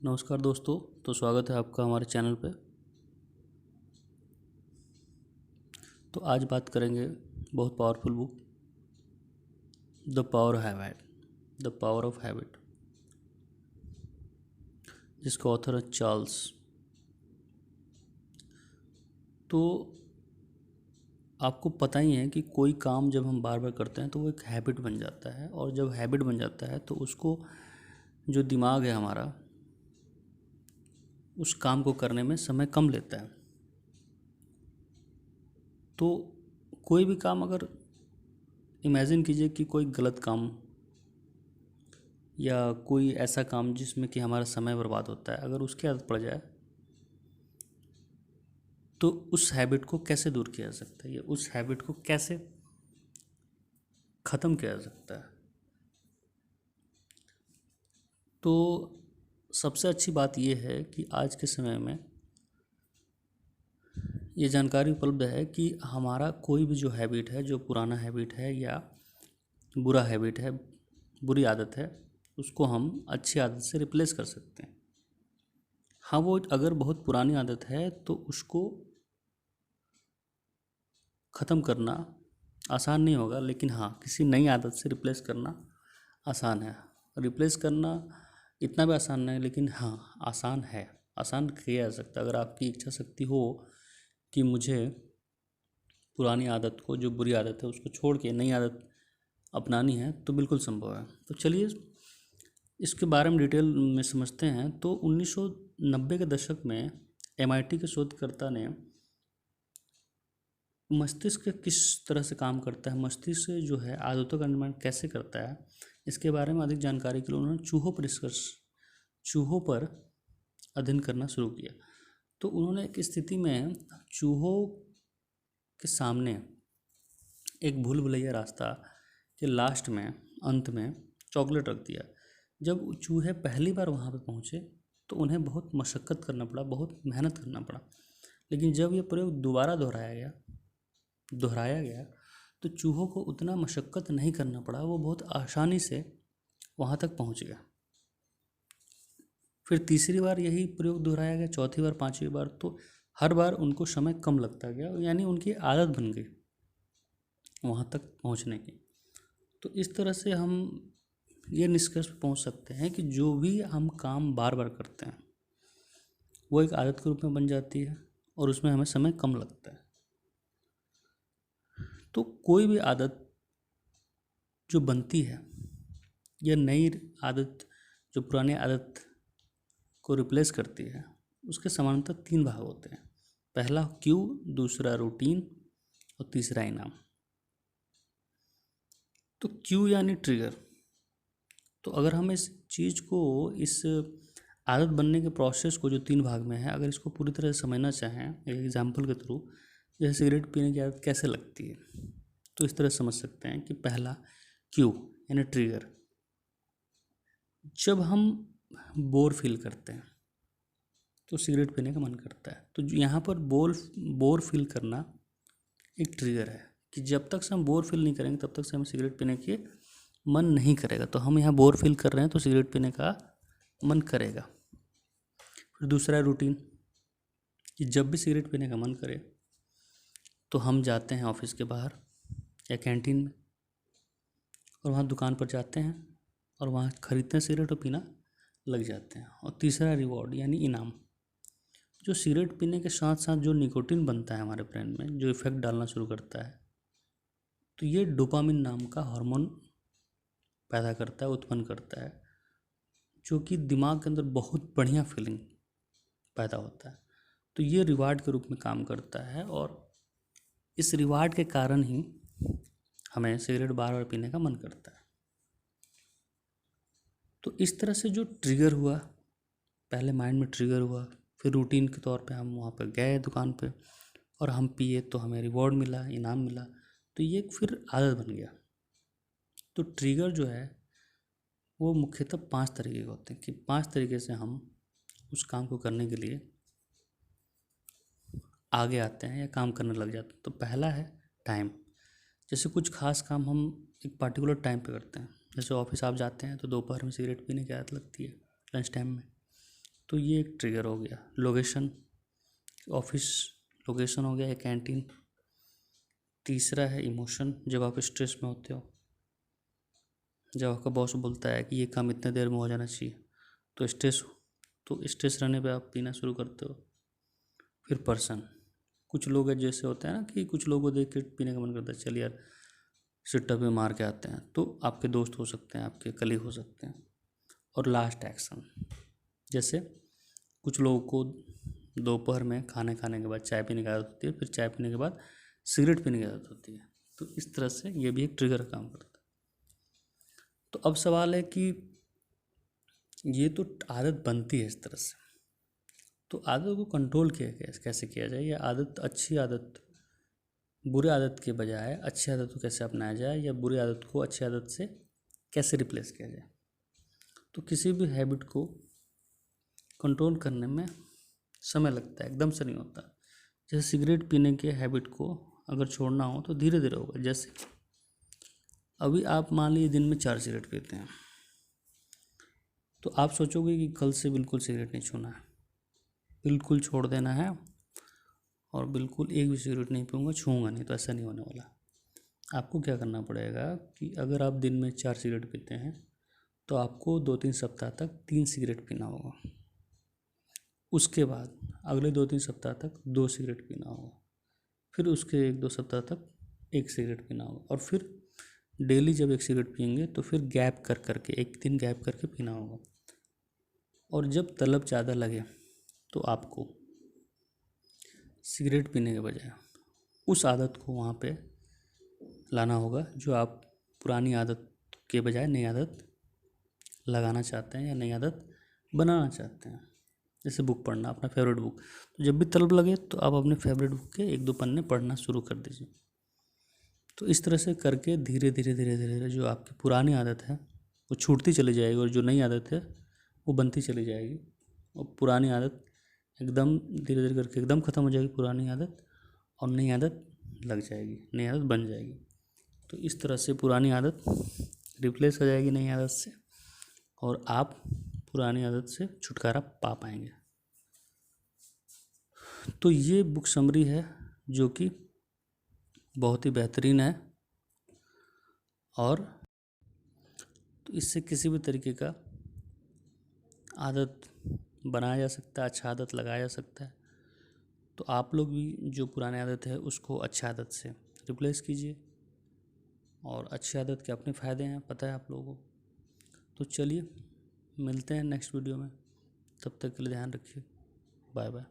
नमस्कार दोस्तों। तो स्वागत है आपका हमारे चैनल पे। तो आज बात करेंगे बहुत powerful book the power of habit, जिसका ऑथर है चार्ल्स। तो आपको पता ही है कि कोई काम जब हम बार बार करते हैं तो वो एक हैबिट बन जाता है, और जब हैबिट बन जाता है तो उसको जो दिमाग है हमारा उस काम को करने में समय कम लेता है। तो कोई भी काम, अगर इमेजिन कीजिए कि कोई गलत काम या कोई ऐसा काम जिसमें कि हमारा समय बर्बाद होता है, अगर उसकी आदत पड़ जाए तो उस हैबिट को कैसे दूर किया जा सकता है या उस हैबिट को कैसे ख़त्म किया जा सकता है। तो सबसे अच्छी बात यह है कि आज के समय में ये जानकारी उपलब्ध है कि हमारा कोई भी जो हैबिट है, जो पुराना हैबिट है या बुरा हैबिट है, बुरी आदत है, उसको हम अच्छी आदत से रिप्लेस कर सकते हैं। हाँ, वो अगर बहुत पुरानी आदत है तो उसको ख़त्म करना आसान नहीं होगा, लेकिन हाँ, किसी नई आदत से रिप्लेस करना आसान है। रिप्लेस करना इतना भी आसान नहीं, लेकिन हाँ आसान है, आसान किया जा सकता है। अगर आपकी इच्छा शक्ति हो कि मुझे पुरानी आदत को, जो बुरी आदत है, उसको छोड़ के नई आदत अपनानी है तो बिल्कुल संभव है। तो चलिए इसके बारे में डिटेल में समझते हैं। तो 1990 के दशक में MIT के शोधकर्ता ने मस्तिष्क किस तरह से काम करता है, मस्तिष्क जो है आदतों का निर्माण कैसे करता है, इसके बारे में अधिक जानकारी के लिए उन्होंने चूहों पर अध्ययन करना शुरू किया। तो उन्होंने एक स्थिति में चूहों के सामने एक भूल भुलैया रास्ता के लास्ट में, अंत में चॉकलेट रख दिया। जब चूहे पहली बार वहाँ पर पहुँचे तो उन्हें बहुत मशक्क़त करना पड़ा, बहुत मेहनत करना पड़ा। लेकिन जब ये प्रयोग दोबारा दोहराया गया तो चूहों को उतना मशक्क़त नहीं करना पड़ा, वो बहुत आसानी से वहाँ तक पहुँच गया। फिर तीसरी बार यही प्रयोग दोहराया गया, चौथी बार, पांचवी बार, तो हर बार उनको समय कम लगता गया, यानी उनकी आदत बन गई वहाँ तक पहुँचने की। तो इस तरह से हम ये निष्कर्ष पे पहुँच सकते हैं कि जो भी हम काम बार बार करते हैं वो एक आदत के रूप में बन जाती है और उसमें हमें समय कम लगता है। तो कोई भी आदत जो बनती है या नई आदत जो पुरानी आदत को रिप्लेस करती है, उसके समानांतर 3 भाग होते हैं। पहला क्यू, दूसरा रूटीन और तीसरा इनाम। तो क्यू यानी ट्रिगर। तो अगर हम इस चीज़ को, इस आदत बनने के प्रोसेस को जो 3 भाग में है, अगर इसको पूरी तरह से समझना चाहें एक एग्जाम्पल के थ्रू, जैसे सिगरेट पीने की आदत कैसे लगती है, तो इस तरह समझ सकते हैं कि पहला क्यू यानी ट्रिगर। जब हम बोर फील करते हैं तो सिगरेट पीने का मन करता है। तो यहाँ पर बोर फील करना एक ट्रिगर है कि जब तक से हम बोर फील नहीं करेंगे तब तक से हमें सिगरेट पीने के मन नहीं करेगा। तो हम यहाँ बोर फील कर रहे हैं तो सिगरेट पीने का मन करेगा। फिर दूसरा रूटीन, कि जब भी सिगरेट पीने का मन करे तो हम जाते हैं ऑफिस के बाहर या कैंटीन में, और वहाँ दुकान पर जाते हैं और वहाँ खरीदते हैं सिगरेट और पीना लग जाते हैं। और तीसरा रिवॉर्ड यानी इनाम, जो सिगरेट पीने के साथ साथ जो निकोटीन बनता है हमारे ब्रेन में, जो इफेक्ट डालना शुरू करता है, तो ये डोपामिन नाम का हार्मोन पैदा करता है, उत्पन्न करता है, जो कि दिमाग के अंदर बहुत बढ़िया फीलिंग पैदा होता है। तो ये रिवार्ड के रूप में काम करता है, और इस रिवार्ड के कारण ही हमें सिगरेट बार बार पीने का मन करता है। तो इस तरह से जो ट्रिगर हुआ, पहले माइंड में ट्रिगर हुआ, फिर रूटीन के तौर पे हम वहाँ पर गए दुकान पे और हम पिए तो हमें रिवॉर्ड मिला, इनाम मिला, तो ये फिर आदत बन गया। तो ट्रिगर जो है वो मुख्यतः 5 तरीके के होते हैं, कि 5 तरीके से हम उस काम को करने के लिए आगे आते हैं या काम करने लग जाते हैं। तो पहला है टाइम। जैसे कुछ खास काम हम एक पार्टिकुलर टाइम पे करते हैं, जैसे ऑफिस आप जाते हैं तो दोपहर में सिगरेट पीने की आदत लगती है, लंच टाइम में, तो ये एक ट्रिगर हो गया। लोकेशन, ऑफिस लोकेशन हो गया, या कैंटीन। तीसरा है इमोशन, जब आप स्ट्रेस में होते हो, जब आपका बॉस बोलता है कि ये काम इतने देर में हो जाना चाहिए, तो स्ट्रेस रहने पे आप पीना शुरू करते हो। फिर पर्सन, कुछ लोग जैसे होते हैं ना कि कुछ लोगों को देख के पीने का मन करता है, चल यार सिट्टा पे मार के आते हैं, तो आपके दोस्त हो सकते हैं, आपके कलीग हो सकते हैं। और लास्ट एक्शन, जैसे कुछ लोगों को दोपहर में खाने खाने के बाद चाय पीने की आदत होती है, फिर चाय पीने के बाद सिगरेट पीने की आदत होती है। तो इस तरह से ये भी एक ट्रिगर का काम करता है। तो अब सवाल है कि ये तो आदत बनती है इस तरह से, तो आदत को कंट्रोल कैसे किया जाए, या आदत, अच्छी आदत बुरी आदत के बजाय अच्छी आदत को कैसे अपनाया जाए, या बुरी आदत को अच्छी आदत से कैसे रिप्लेस किया जाए। तो किसी भी हैबिट को कंट्रोल करने में समय लगता है, एकदम से नहीं होता। जैसे सिगरेट पीने के हैबिट को अगर छोड़ना हो तो धीरे धीरे होगा। जैसे अभी आप मान लीजिए दिन में 4 सिगरेट पीते हैं, तो आप सोचोगे कि कल से बिल्कुल सिगरेट नहीं छूना है, बिल्कुल छोड़ देना है, और बिल्कुल एक भी सिगरेट नहीं पीऊँगा, छूँगा नहीं, तो ऐसा नहीं होने वाला। आपको क्या करना पड़ेगा कि अगर आप दिन में 4 सिगरेट पीते हैं, तो आपको 2-3 सप्ताह तक 3 सिगरेट पीना होगा। उसके बाद अगले 2-3 सप्ताह तक 2 सिगरेट पीना होगा। फिर उसके 1-2 सप्ताह तक 1 सिगरेट पीना होगा। और फिर डेली जब 1 सिगरेट पियेंगे तो फिर गैप कर करके, एक दिन गैप करके पीना होगा। और जब तलब ज़्यादा लगे तो आपको सिगरेट पीने के बजाय उस आदत को वहाँ पे लाना होगा जो आप पुरानी आदत के बजाय नई आदत लगाना चाहते हैं, या नई आदत बनाना चाहते हैं। जैसे बुक पढ़ना, अपना फेवरेट बुक, तो जब भी तलब लगे तो आप अपने फेवरेट बुक के 1-2 पन्ने पढ़ना शुरू कर दीजिए। तो इस तरह से करके धीरे धीरे धीरे धीरे जो आपकी पुरानी आदत है वो छूटती चली जाएगी, और जो नई आदत है वो बनती चली जाएगी। और पुरानी आदत एकदम धीरे धीरे करके एकदम ख़त्म हो जाएगी पुरानी आदत, और नई आदत लग जाएगी, नई आदत बन जाएगी। तो इस तरह से पुरानी आदत रिप्लेस हो जाएगी नई आदत से, और आप पुरानी आदत से छुटकारा पा पाएंगे। तो ये बुक समरी है जो कि बहुत ही बेहतरीन है, और तो इससे किसी भी तरीके का आदत बनाया जा सकता है, अच्छा आदत लगाया जा सकता है। तो आप लोग भी जो पुरानी आदत है उसको अच्छी आदत से रिप्लेस कीजिए, और अच्छी आदत के अपने फ़ायदे हैं, पता है आप लोगों को। तो चलिए मिलते हैं नेक्स्ट वीडियो में, तब तक के लिए ध्यान रखिए, बाय बाय।